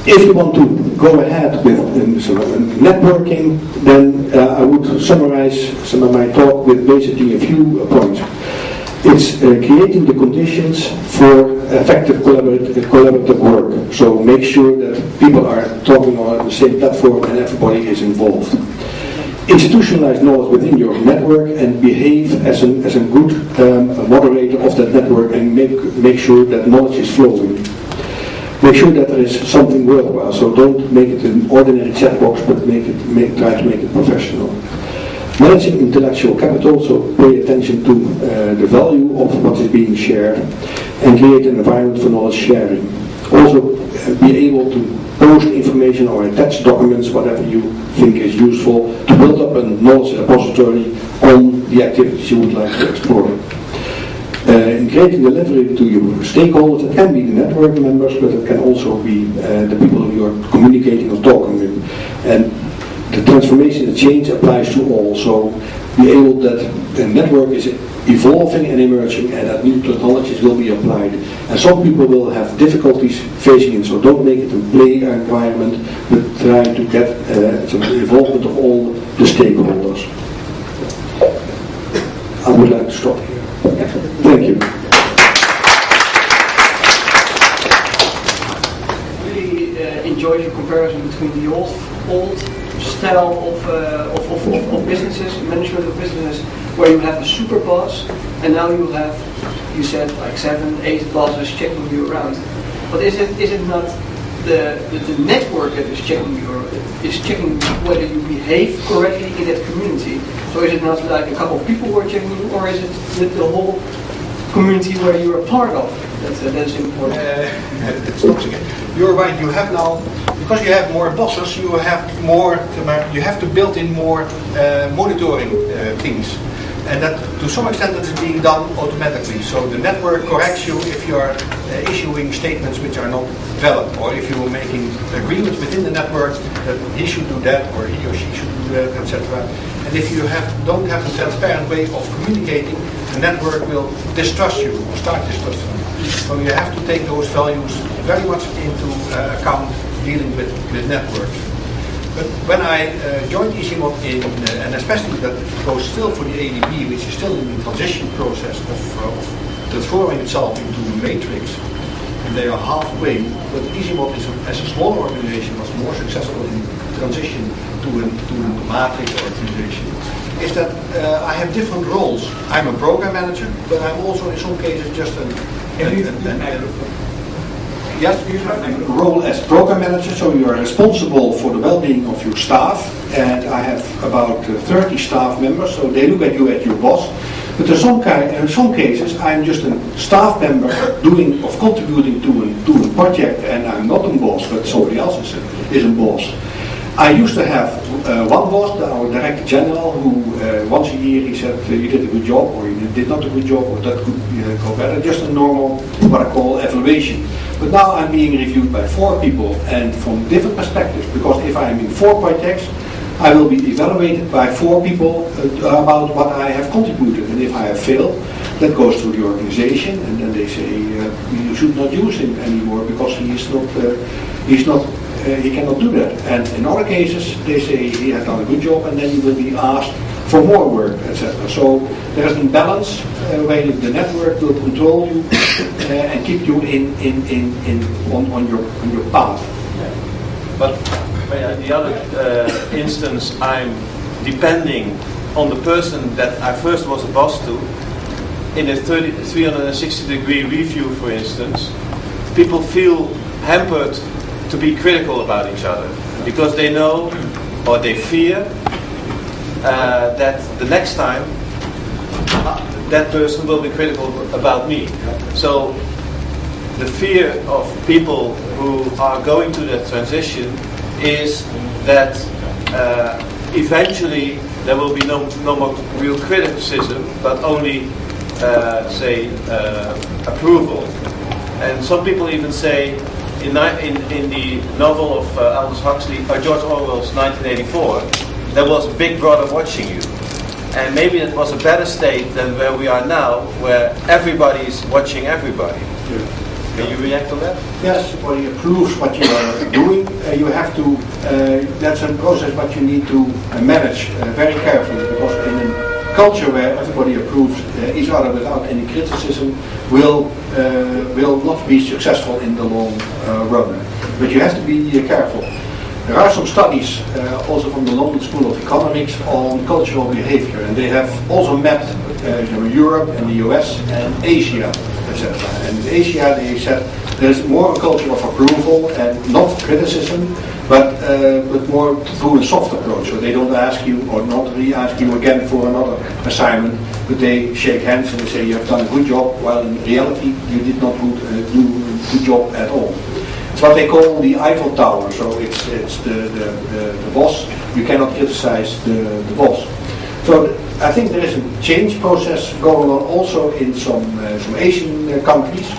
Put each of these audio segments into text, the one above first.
If you want to go ahead with networking, then I would summarize some of my talk with basically a few points. It's creating the conditions for effective collaborative work. So make sure that people are talking on the same platform and everybody is involved. Institutionalize knowledge within your network and behave as a good moderator of that network, and make sure that knowledge is flowing. Make sure that there is something worthwhile. So don't make it an ordinary chat box, but try to make it professional. Managing intellectual capital, so pay attention to the value of what is being shared, and create an environment for knowledge sharing. Also be able to post information or attach documents, whatever you think is useful, to build up a knowledge repository on the activities you would like to explore. In creating delivery to your stakeholders, it can be the network members, but it can also be the people you are communicating or talking with. And the transformation, the change applies to all. So be able that the network is evolving and emerging, and that new technologies will be applied. And some people will have difficulties facing it, so don't make it a play environment, but try to get some involvement of all the stakeholders. I would like to stop here. Thank you. Really enjoyed your comparison between the old style of businesses, management of businesses, where you have a super boss, and now you have, you said, like 7, 8 bosses checking you around. But is it not the network that is checking whether you behave correctly in that community? So is it not like a couple of people who are checking you, or is it the whole community where you are part of? That's important. You're right. You have now, because you have more bosses, you have to build in more monitoring things, and that to some extent that is being done automatically. So the network corrects you if you are issuing statements which are not valid, or if you are making agreements within the network that he should do that or he or she should do that, etc. And if you don't have a transparent way of communicating, the network will distrust you or start distrusting you. So you have to take those values very much into account dealing with networks. But when I joined Easymod and especially that goes still for the ADB, which is still in the transition process of transforming itself into a matrix, and they are halfway, but Easymod as a smaller organization was more successful in transition to a matrix organization, is that I have different roles. I'm a program manager, but I'm also in some cases just role as program manager, so you are responsible for the well-being of your staff, and I have about 30 staff members, so they look at you as your boss. But in some cases, I'm just a staff member contributing to a project, and I'm not a boss, but somebody else is a boss. I used to have one boss, our director general, who once a year he said you did a good job, or you did not a good job, or that could go better. Just a normal, what I call evaluation. But now I'm being reviewed by 4 people, and from different perspectives, because if I'm in 4 projects, I will be evaluated by 4 people about what I have contributed. And if I have failed, that goes to the organization, and then they say you should not use him anymore because he cannot do that. And in other cases, they say he has done a good job, and then he will be asked for more work, etc. So there is an balance where the network will control you and keep you on your path. Yeah. But the other instance, I'm depending on the person that I first was a boss to. In a 360-degree review, for instance, people feel hampered to be critical about each other because they know or they fear that the next time that person will be critical about me. So the fear of people who are going through that transition is that eventually there will be no more real criticism, but only approval. And some people even say in the novel of Aldous Huxley, George Orwell's 1984, there was a big brother watching you. And maybe it was a better state than where we are now, where everybody is watching everybody. Yeah. Can you react on that? Yes, everybody approves what you are doing. You have to, that's a process what you need to manage very carefully, because in a culture where everybody approves each other without any criticism will not be successful in the long run. But you have to be careful. There are some studies also from the London School of Economics on cultural behavior, and they have also mapped Europe and the US and Asia, etc. And in Asia they said there's more a culture of approval and not criticism, but more through a soft approach. So they don't ask you or not re-ask you again for another assignment, but they shake hands and they say you have done a good job, while in reality you did not do a good job at all. It's what they call the Eiffel Tower. So it's the boss. You cannot criticize the boss. So I think there is a change process going on also in some Asian countries,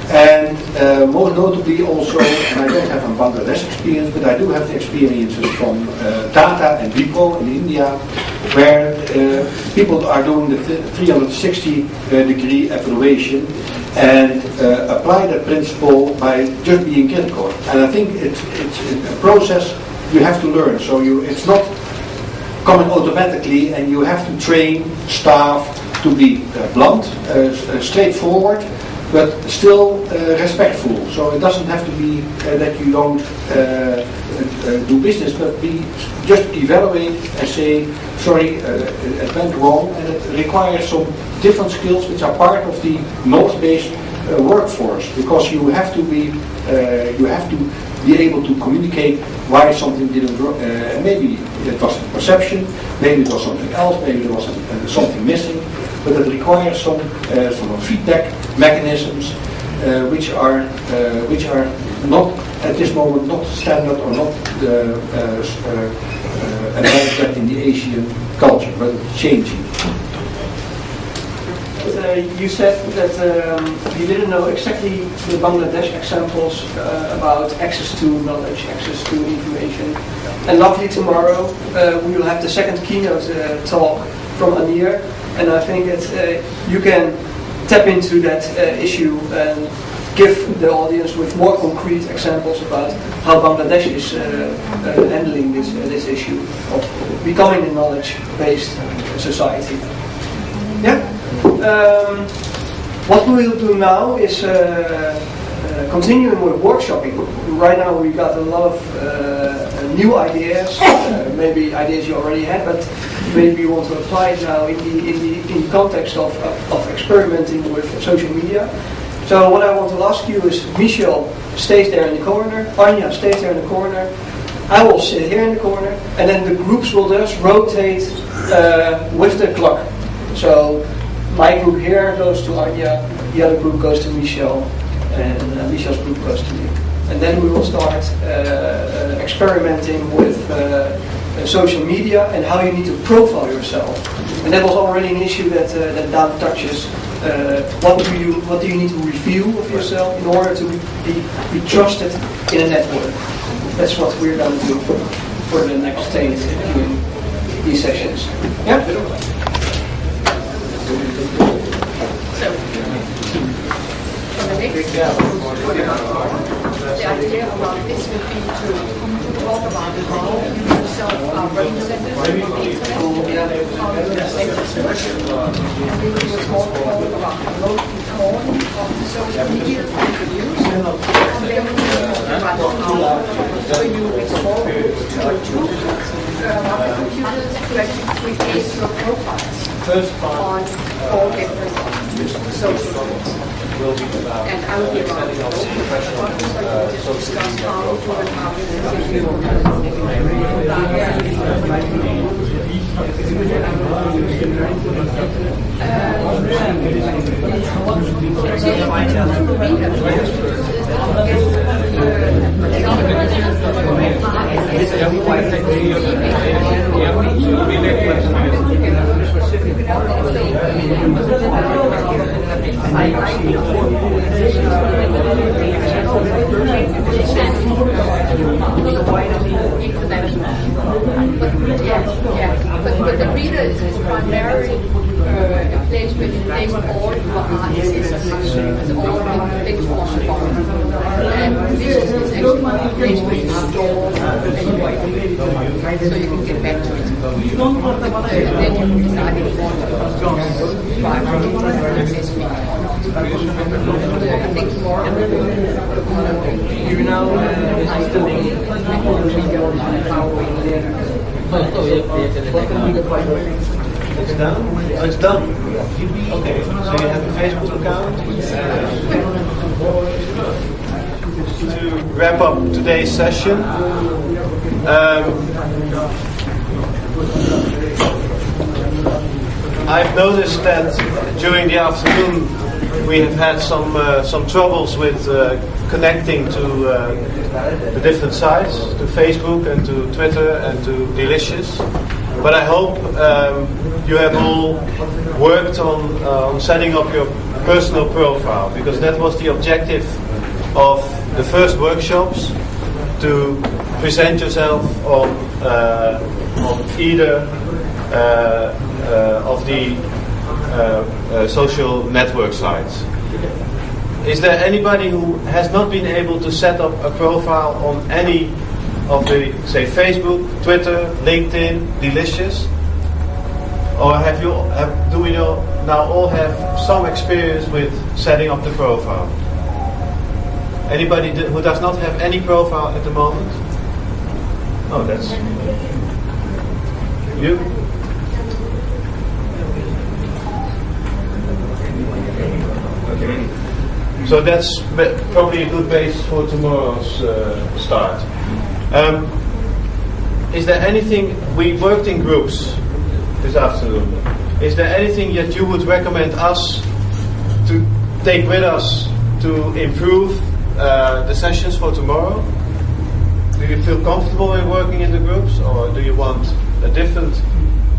and most notably also, and I don't have a Bangladesh experience, but I do have the experiences from Dhaka and Wipro in India, where people are doing the 360-degree evaluation and apply that principle by just being critical. And I think it's a process you have to learn. So it's not coming automatically, and you have to train staff to be blunt, straightforward, but still respectful. So it doesn't have to be that you don't do business, but just evaluate and say, sorry, it went wrong, and it requires some different skills which are part of the knowledge-based workforce, because you have to be able to communicate why something didn't work. Maybe it was a perception, maybe it was something else, maybe there was something missing, but it requires some feedback mechanisms which are not at this moment not standard or not advanced in the Asian culture, but it's changing. You said that you didn't know exactly the Bangladesh examples about access to knowledge, access to information. And luckily tomorrow we will have the second keynote talk from Anir, and I think that you can tap into that issue and give the audience with more concrete examples about how Bangladesh is handling this issue of becoming a knowledge-based society. Yeah. What we will do now is continuing with workshopping. Right now we got a lot of new ideas, maybe ideas you already had, but maybe you want to apply it now in the context of experimenting with social media. So what I want to ask you is, Michel stays there in the corner, Anja stays there in the corner, I will sit here in the corner, and then the groups will just rotate with the clock. So my group here goes to Anja, the other group goes to Michel, and Michel's group goes to me. And then we will start experimenting with social media and how you need to profile yourself. And that was already an issue that Dan touches. What do you need to reveal of yourself in order to be trusted in a network? That's what we're going to do for the next stage during these sessions. Yeah? The idea around this would be to talk about how you yourself are represented on the internet, how you relate to it, and we will talk about the most important of the social media you could use, and then we will talk about how you explore to computers to actually create your profiles on all different social media. And I will be around to discuss how to and how to But the reader is primarily placement in place all your RSS as all the things possible. This is actually placement in store anyway, so you can get back to it. Then you can decide if you want to try RSS feed or not. I think more You know, It's done? Oh, it's done. Okay, so you have a Facebook account. To wrap up today's session, I've noticed that during the afternoon we have had some troubles with connecting to the different sites, to Facebook and to Twitter and to Delicious. But I hope you have all worked on setting up your personal profile, because that was the objective of the first workshops, to present yourself on either of the social network sites. Is there anybody who has not been able to set up a profile on any of the, say, Facebook, Twitter, LinkedIn, Delicious? Or do we now all have some experience with setting up the profile? Anybody who does not have any profile at the moment? Oh, that's you. Okay. So that's probably a good base for tomorrow's start. Is there anything, we worked in groups this afternoon, is there anything that you would recommend us to take with us to improve the sessions for tomorrow? Do you feel comfortable in working in the groups, or do you want a different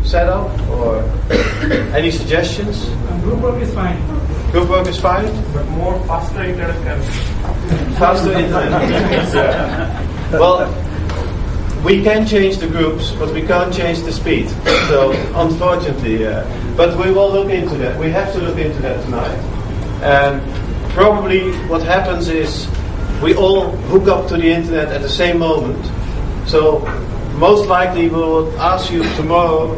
setup, or any suggestions? Group work is fine. Group work is fine? But more faster internet connection. Faster internet. Yeah. Well, we can change the groups, but we can't change the speed. So, unfortunately, but we will look into that. We have to look into that tonight. And probably what happens is we all hook up to the internet at the same moment. So, most likely we will ask you tomorrow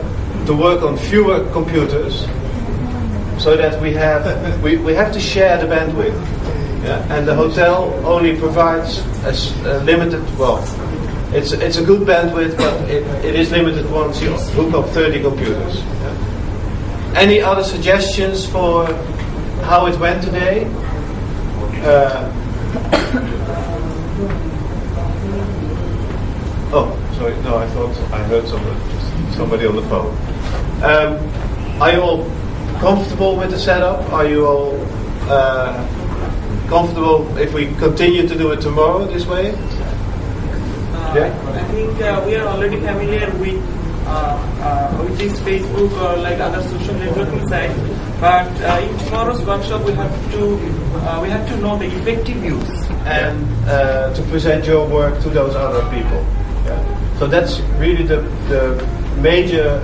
to work on fewer computers, so that we have to share the bandwidth. Yeah? And the hotel only provides a limited, well, it's a good bandwidth, but it is limited once you hook up 30 computers. Yeah? Any other suggestions for how it went today? Oh, sorry, no, I thought I heard somebody on the phone. Are you all comfortable with the setup? Are you all comfortable if we continue to do it tomorrow this way? Yeah? I think we are already familiar with this Facebook or like other social networking sites. But in tomorrow's workshop, we have to know the effective use and to present your work to those other people. Yeah. So that's really the major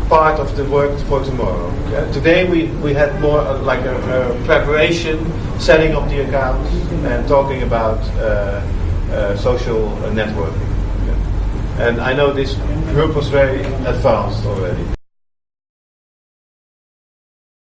part of the work for tomorrow. Yeah. Today we had more like a preparation, setting up the accounts and talking about social networking. Yeah. And I know this group was very advanced already.